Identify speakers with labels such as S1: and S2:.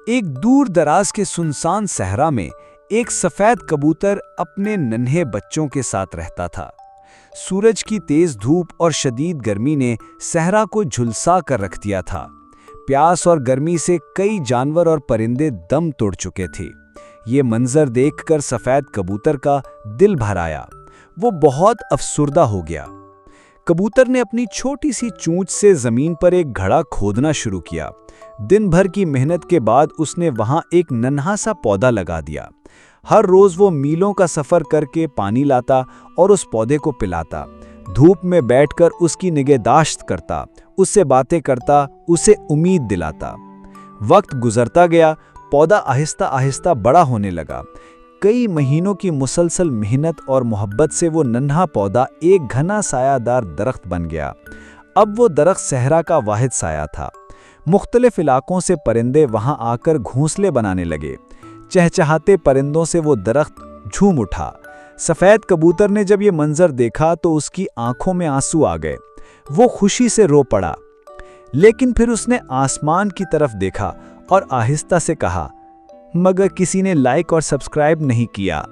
S1: ایک دور دراز کے سنسان صحرا میں ایک سفید کبوتر اپنے ننھے بچوں کے ساتھ رہتا تھا۔ سورج کی تیز دھوپ اور شدید گرمی نے صحرا کو جھلسا کر رکھ دیا تھا۔ پیاس اور گرمی سے کئی جانور اور پرندے دم توڑ چکے تھے۔ یہ منظر دیکھ کر سفید کبوتر کا دل بھر آیا۔ وہ بہت افسردہ ہو گیا۔ کبوتر نے اپنی چھوٹی سی چونچ سے زمین پر ایک گھڑا کھودنا شروع کیا۔ دن بھر کی محنت کے بعد اس نے وہاں ایک ننھا سا پودا لگا دیا۔ ہر روز وہ میلوں کا سفر کر کے پانی لاتا اور اس پودے کو پلاتا۔ دھوپ میں بیٹھ کر اس کی نگہداشت کرتا، اس سے باتیں کرتا، اسے امید دلاتا۔ وقت گزرتا گیا، پودا آہستہ آہستہ بڑا ہونے لگا۔ کئی مہینوں کی مسلسل محنت اور محبت سے وہ ننھا پودا ایک گھنا سایہ دار درخت بن گیا۔ اب وہ درخت صحرا کا واحد سایہ تھا۔ مختلف علاقوں سے پرندے وہاں آ کر گھونسلے بنانے لگے۔ چہچہاتے پرندوں سے وہ درخت جھوم اٹھا۔ سفید کبوتر نے جب یہ منظر دیکھا تو اس کی آنکھوں میں آنسو آ گئے۔ وہ خوشی سے رو پڑا، لیکن پھر اس نے آسمان کی طرف دیکھا اور آہستہ سے کہا، مگر کسی نے لائک اور سبسکرائب نہیں کیا۔